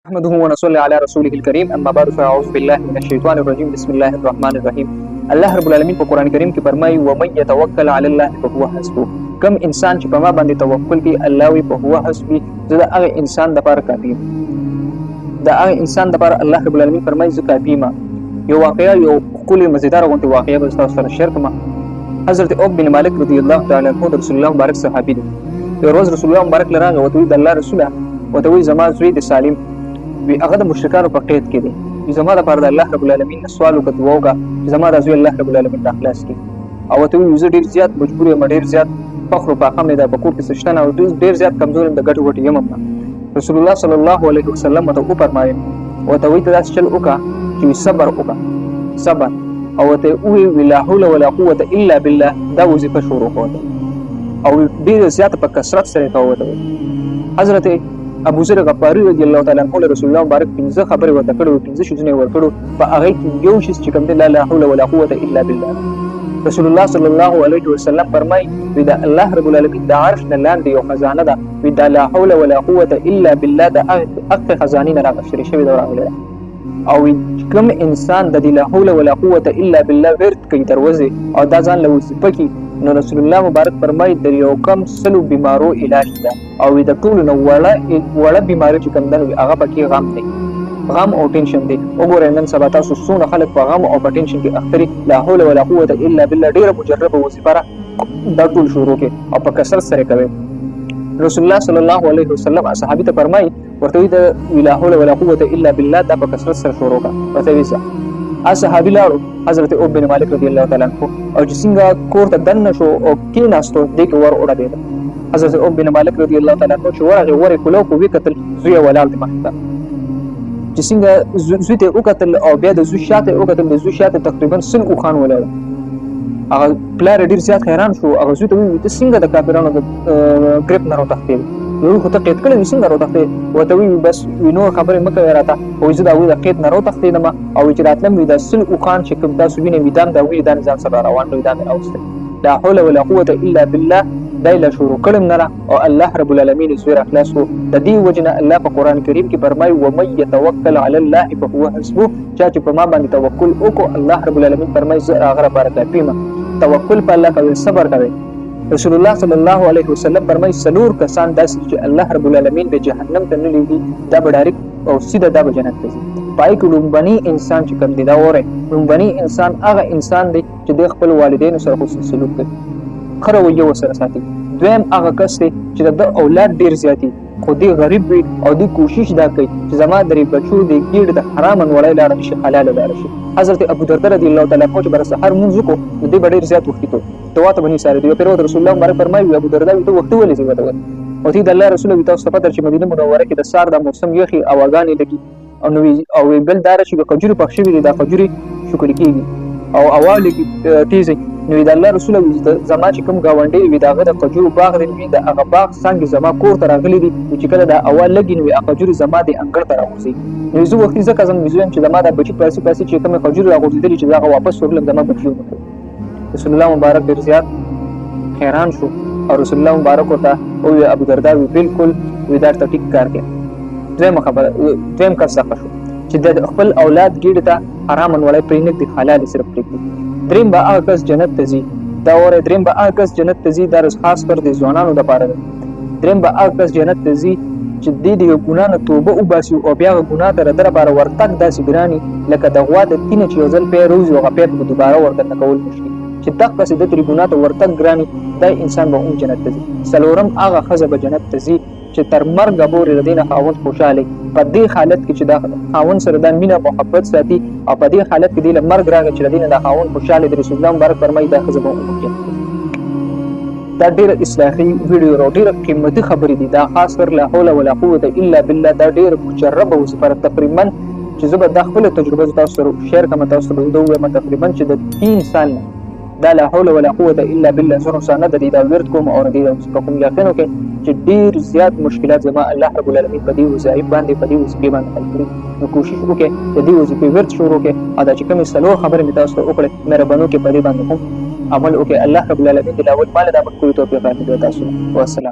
نحمده ونصلي على رسوله الكريم اما بعد فاعوذ بالله من الشیطان الرجیم بسم الله الرحمن الرحیم. الله رب العالمین په قران کریم کې فرمایي ومن يتوکل على الله فهو حسبه. کم انسان چې په ما باندې توکل کوي الله وی په هو حسبي، زه د هغه انسان لپاره کافي یم. د هغه انسان لپاره الله رب العالمین فرمایي زه کافي یم. یو واقعیا یو کلی مزیدار غونډه واقعیا به تاسو سره شریک کړم. حضرت ابو بن مالک رضی الله تعالی عنہ رسول الله مبارک صحابي دی. یو ورځ رسول الله مبارک لراغه وته د الله رسوله وته وی زما زوی د سالم وی هغه د مشرکانو په قید کې دی. زما لپاره د الله رب العالمین سوال وکړ وګه زما د زوی الله رب العالمین د اخلاص کې او ته وی زه ډیر زیات مجبور یم، ډیر زیات فخر په خامه ده په کور کې سشتنه او ډیر زیات کمزور یم د ګټ وټ یم. رسول الله صلی الله علیه وسلم ته او فرمایي او ته وی ته داس چل وکا چې صبر وکا صبر او ته وی لا حول ولا قوه الا بالله دا وظیفه شروع کړه او ډیر زیات په کثرت سره کوته. حضرت ابو ذر غفاری رضی الله تعالی عنہ رسول الله مبارک پنځه خبرې ورته کړو، پنځه شوزونه ورکړو، په هغه کې یو شی چې کوم دی لا حول ولا قوه الا بالله. رسول الله صلی الله علیه وسلم فرمای دا الله رب العالمین د عرش نه لاندې یو خزانه ده، دا لا حول ولا قوه الا بالله د هغه خزانه نه راغشري شوی دا راغلی او کوم انسان د لا حول ولا قوه الا بالله ورت کوي دروازه او دا ځان له وظیفه کې نو رسول الله مبارک فرمای د یو کم سلو بیمارو علاج ده او د ټول نو وړه بیماری چې کوم ده هغه پکې غم دی، غم او ټینشن دی. وګورئ نن سبا تاسو څونه خلک په غم او په ټینشن کې اخري لا حول ولا قوه الا بالله ډیره مجربه وظیفه را دا ټول شروع کې او په کثرت سره کوي. رسول الله صلی الله علیه وسلم صحابي ته فرمای ورته د لا حول ولا قوه الا بالله دا په کثرت سره شروع کا ورته ویسا صحابي لاړو حضرت ابو بن مالک رضی الله تعالی عنہ او چې څنګه کور ته دنه شو او کې ناستو د کې ور وړه دی. حضرت ابو بن مالک رضی الله تعالی عنہ چې ورغه کولو کو وکتل زوی ولال دی مخته چې څنګه زوی ته وکتل او بیا د زوی شاته وکتل د زوی شاته تقریبا سل او خان ولال. هغه پلار ډیر زیات حیران شو، هغه زوی ته وی ته څنګه د کافرانو د ګریپ نه راوتښتې نو خو ته قید کړې څنګه راوتښتې وته وی بس نو خبره مکه راته او زه دا وی د قید نه راوتښتې نه او چې راتلم وی د سل او خان چې کوم تاسو وینئ میدان دا وی د ځان سره روان وی دا اوسته لا حول ولا قوه الا بالله دایله شروع کړم نه او الله رب العالمین سوره اخلاص کو د دې وجنه الله په قران کریم کې فرمایي و من يتوکل علی الله فهو حسبه. چې په ما باندې توکل وکړو الله رب العالمین فرمایي زه هغه لپاره کافي یم. توکل په الله کوي، صبر کوي. رسول الله صلی الله علیه وسلم فرمایي سلور کسان داسې چې الله رب العالمین به جهنم ته نه لیږي دا به ډایرکټ او سیده دا به جنت ته ځي. پای کې لومبني انسان چې کوم دی دا وره لومبني انسان هغه انسان دی چې د خپل والدینو سره حسن سلوک کوي، خره وي سره ساتي. دویم هغه کس دی چې د اولاد ډیر زیاتی خو دی غریب وي او دی کوشش دا کوي چې زما درې بچو د ګیډ د حرام وړای لاړ شي حلال لاړ شي. حضرت ابو درداء رضی الله تعالی عنہ چې بر سحر منځ کو د دې ډیر زیات وخت ته دواته بني سره دی پیرو رسول الله مبارک فرمایي ابو درداء ته وخت ولې زیاته وي او دې د الله رسول الله تاسو په چې مدینه منوره کې د سار د موسم یخي اواغانې لګي او بل دار چې کجوري پخښي دي دا کجوري شکر کیږي او اواله کې تیزه نو د الله رسول الله زما چې کوم گاونډي وي داغه د کجورو باغ دی د هغه باغ څنګه زما کور ته راغلي دي چې کله دا اول لګي نو هغه کجوري زما د انګړ ته راوځي نو زه وختي ځکه زم مزویم چې زما د بچی پیسې چې کوم کجوري راغورځېدلي چې هغه واپس ورلم زما بچیو. رسول الله مبارک ډیر زیات حیران شو او رسول الله مبارک ته او ابو درداء بالکل ودار ته ټیک کار کوي. دویم کار څه شو چې د خپل اولاد ګیډه ته حرام وړای پرینګ دي حلال صرف پرېږدي. دریم به هغه کس جنت ته ځي دا وره دریم به هغه کس جنت ته ځي دا خاص کر د ځوانانو لپاره ده. دریم به هغه کس جنت ته ځي چې د دې ګناه نه توبه وباسي او بیا ګناه ته در لپاره ورتګ داسې ګراني لکه د غوا د تینه چې ځل په روز او غپې په دوباره ورته کول مشکل چې دغه څه د تری ګناه ته ورتګ ګراني دا انسان به جنت ته ځي. سلورم هغه خزه به جنت ته ځي چې تر مرګ پورې د دینه خاوند خوشاله په دې حالت کې چې دا خاوند سره د مینه محبت ساتي او په دې حالت کې د مرګ راغی چې د دینه د خاوند خوشاله د رسول الله مبارک فرمایي دا خزه به دا ډېر اصلاحي ویډیو او ډېر قیمتي خبرې دي. دا خاص کر لا حول ولا قوه الا بالله دا ډېر مجربه وظیفه تقریبا چې زه به د خپل تجربه تاسو سره شیر کوم تاسو ته دوه تقریبا چې د 3 سال دا لا حول ولا قوه الا بالله زره سنه د دې دا ورت کوم او د دې کوم یقینو کې چې ډیر زیات مشکلات زما الله رب العالمین په دې وظایف باندې په دې وظیفه باندې حل کړي. نو کوشش وکړئ چې دې وظیفه ورت شروع کړئ او دا چې کوم سلور خبره می تاسو ته وکړه مهرباني وکړئ په دې باندې عمل وکړئ. الله رب العالمین د اول مال د عمل کولو توفیق راکړي تاسو. والسلام.